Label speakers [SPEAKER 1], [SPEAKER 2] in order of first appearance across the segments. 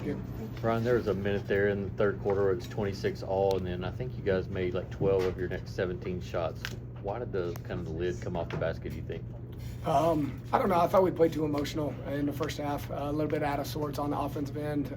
[SPEAKER 1] Thank you.
[SPEAKER 2] Brian, there was a minute there in the third quarter where it was 26 all, and then I think you guys made like 12 of your next 17 shots. Why did the lid come off the basket, do you think?
[SPEAKER 1] I don't know. I thought we played too emotional in the first half, a little bit out of sorts on the offensive end.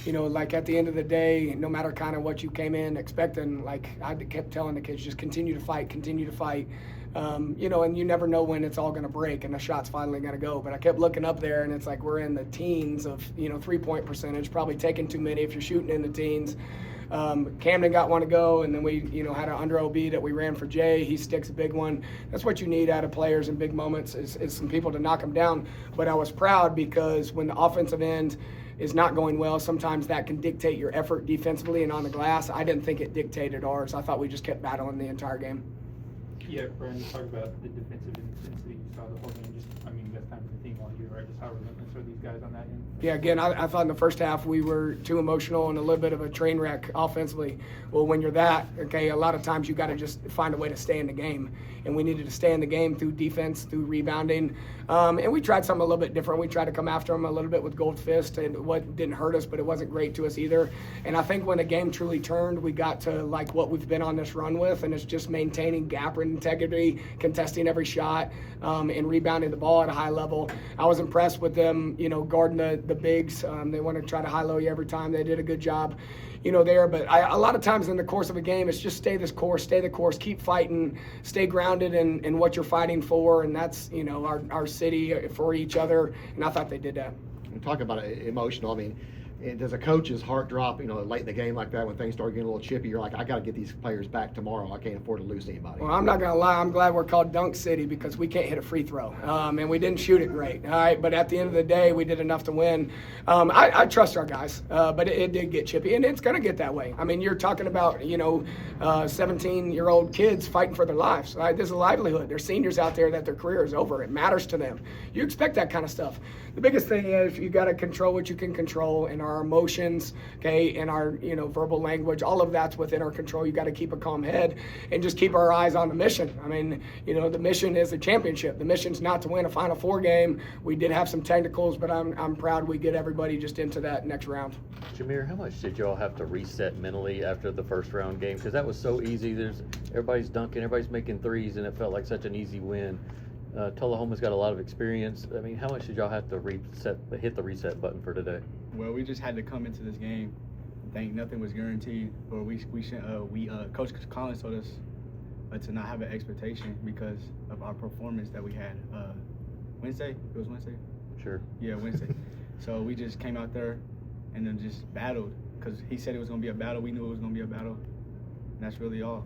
[SPEAKER 1] Like at the end of the day, no matter kind of what you came in expecting, like I kept telling the kids, just continue to fight. And you never know when it's all going to break and the shot's finally going to go. But I kept looking up there, and it's like we're in the teens of, 3-point percentage, probably taking too many if you're shooting in the teens. Camden got one to go, and then we, had an under OB that we ran for Jay. He sticks a big one. That's what you need out of players in big moments is some people to knock them down. But I was proud because when the offensive end is not going well, sometimes that can dictate your effort defensively and on the glass. I didn't think it dictated ours. I thought we just kept battling the entire game.
[SPEAKER 3] Yeah, Brian, you talk about the defensive intensity you saw the whole game. That's kind of the theme all year, right? Just how relentless are these guys on that end?
[SPEAKER 1] Yeah, again, I thought in the first half we were too emotional and a little bit of a train wreck offensively. Well, when you're that, okay, a lot of times you got to just find a way to stay in the game. And we needed to stay in the game through defense, through rebounding. And we tried something a little bit different. We tried to come after them a little bit with gold fist, and what didn't hurt us, but it wasn't great to us either. And I think when the game truly turned, we got to like what we've been on this run with, and it's just maintaining gap integrity, contesting every shot, and rebounding the ball at a high level. I was impressed with them, guarding the bigs. They want to try to high-low you every time. They did a good job, there. But a lot of times in the course of a game, it's just stay the course, keep fighting, stay grounded in what you're fighting for, and that's, our city for each other, and I thought they did that.
[SPEAKER 4] We talk about emotional. Does a coach's heart drop, late in the game like that when things start getting a little chippy? You're like, I got to get these players back tomorrow. I can't afford to lose anybody.
[SPEAKER 1] Well, I'm not going to lie. I'm glad we're called Dunk City because we can't hit a free throw. And we didn't shoot it great. All right. But at the end of the day, we did enough to win. I trust our guys, but it did get chippy, and it's going to get that way. You're talking about, 17-year-old kids fighting for their lives. Right? There's a livelihood. There's seniors out there that their career is over. It matters to them. You expect that kind of stuff. The biggest thing is you got to control what you can control, and our emotions, okay, and our verbal language, all of that's within our control. You got to keep a calm head and just keep our eyes on the mission. The mission is the championship. The mission's not to win a Final Four game. We did have some technicals, but I'm proud we get everybody just into that next round.
[SPEAKER 2] Jamir, how much did y'all have to reset mentally after the first round game? Because that was so easy. Everybody's dunking, everybody's making threes, and it felt like such an easy win. Tullahoma's got a lot of experience. How much did y'all have to hit the reset button for today?
[SPEAKER 5] Well, we just had to come into this game think nothing was guaranteed, or Coach Collins told us to not have an expectation because of our performance that we had Wednesday. It was Wednesday.
[SPEAKER 2] Sure.
[SPEAKER 5] Yeah, Wednesday. So we just came out there and then just battled because he said it was going to be a battle. We knew it was going to be a battle, and that's really all.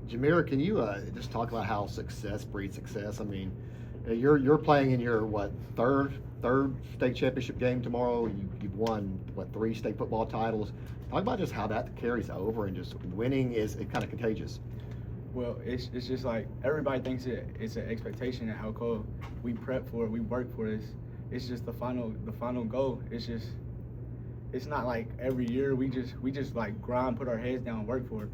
[SPEAKER 4] Jamir, can you just talk about how success breeds success? You're playing in your third state championship game tomorrow. You've won 3 state football titles. Talk about just how that carries over, and just winning is kind of contagious.
[SPEAKER 5] Well, it's just like everybody thinks it's an expectation at Alcoa. We prep for it, we work for this. It's just the final goal. It's not like every year we just like grind, put our heads down, and work for it.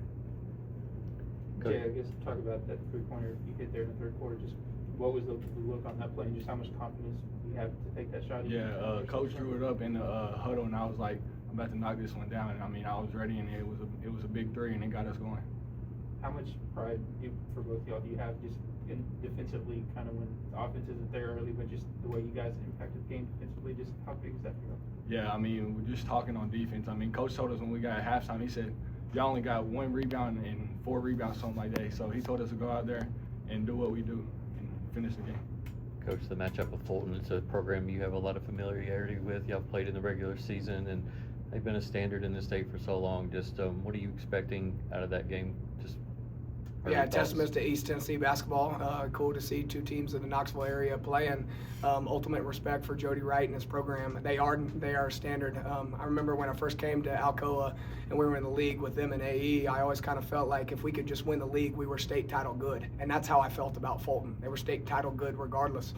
[SPEAKER 3] Yeah, I guess talk about that three-pointer you hit there in the third quarter. Just what was the look on that play, and just how much confidence you have to take that shot?
[SPEAKER 6] Yeah, Coach drew it up in the huddle, and I was like, I'm about to knock this one down. And I was ready, and it was a big three, and it got us going.
[SPEAKER 3] How much pride for both y'all do you have just defensively, kind of when the offense isn't there early, but just the way you guys impacted the game defensively? Just how big is that for you?
[SPEAKER 6] Yeah, we're just talking on defense. Coach told us when we got at halftime, he said, y'all only got 1 rebound and 4 rebounds, something like that. So he told us to go out there and do what we do and finish the game.
[SPEAKER 2] Coach, the matchup with Fulton, it's a program you have a lot of familiarity with. Y'all played in the regular season, and they've been a standard in the state for so long. Just what are you expecting out of that game?
[SPEAKER 1] Yeah, testament to East Tennessee basketball. Cool to see 2 teams in the Knoxville area playing. Ultimate respect for Jody Wright and his program. They are standard. I remember when I first came to Alcoa and we were in the league with them in AE, I always kind of felt like if we could just win the league, we were state title good. And that's how I felt about Fulton. They were state title good regardless,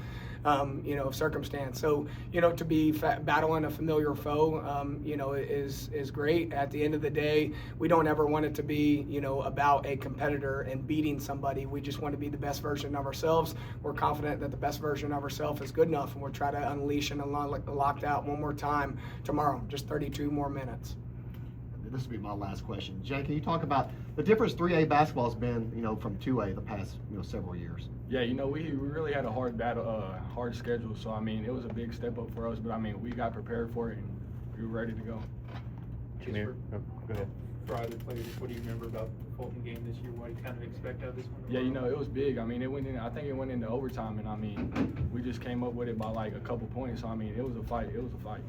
[SPEAKER 1] of circumstance. So, to be battling a familiar foe, is great. At the end of the day, we don't ever want it to be, about a competitor and beating somebody. We just want to be the best version of ourselves. We're confident that the best version of ourselves is good enough, and we'll try to unleash and locked out one more time tomorrow, just 32 more minutes.
[SPEAKER 4] This will be my last question. Jay, can you talk about the difference 3A basketball has been, from 2A the past, several years?
[SPEAKER 6] Yeah, we really had a hard hard schedule. So, it was a big step up for us. But, we got prepared for it, and we were ready to go.
[SPEAKER 2] Jamir, go ahead.
[SPEAKER 3] For either players, what do you remember about the Fulton game this year? What do you kind of expect out of this one?
[SPEAKER 6] Yeah, it was big. I think it went into overtime, and we just came up with it by like a couple points. So, it was a fight. It was a fight.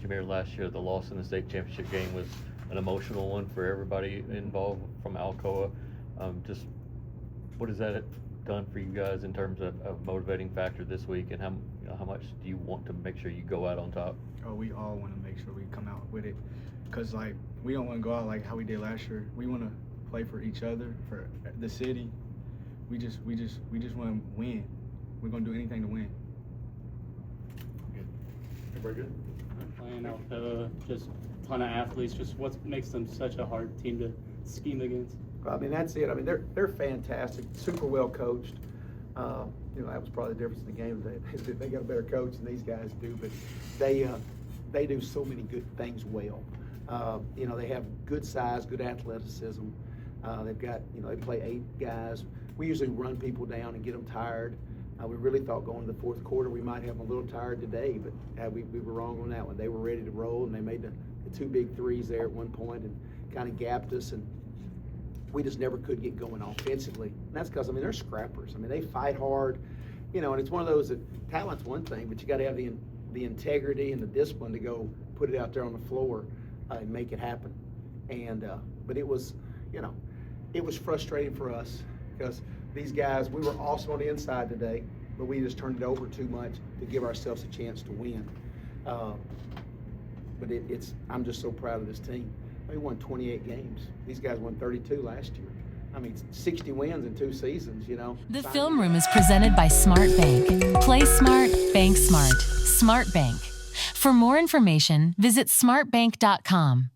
[SPEAKER 2] Jamir, last year the loss in the state championship game was an emotional one for everybody involved from Alcoa. Just what has that done for you guys in terms of a motivating factor this week, and how much do you want to make sure you go out on top?
[SPEAKER 5] Oh, we all want to make sure we come out with it, because we don't want to go out like how we did last year. We want to play for each other, for the city. We just want to win. We're gonna do anything to win.
[SPEAKER 4] Good. Everybody good?
[SPEAKER 7] Playing Alcoa, just a ton of athletes. Just what makes them such a hard team to scheme against?
[SPEAKER 8] That's it. They're fantastic, super well coached. That was probably the difference in the game today. They got a better coach than these guys do, but they do so many good things well. They have good size, good athleticism. They've got, they play 8 guys. We usually run people down and get them tired. We really thought going to the fourth quarter we might have them a little tired today, but we were wrong on that one. They were ready to roll, and they made the 2 big threes there at one point and kind of gapped us, and we just never could get going offensively. And that's because, they're scrappers. They fight hard, and it's one of those that talent's one thing, but you got to have the integrity and the discipline to go put it out there on the floor and make it happen. And but it was, it was frustrating for us because these guys, we were awesome on the inside today, but we just turned it over too much to give ourselves a chance to win. But I'm just so proud of this team. They won 28 games. These guys won 32 last year. 60 wins in 2 seasons,
[SPEAKER 9] The Film Room is presented by SmartBank. Play smart, bank smart. SmartBank. For more information, visit smartbank.com.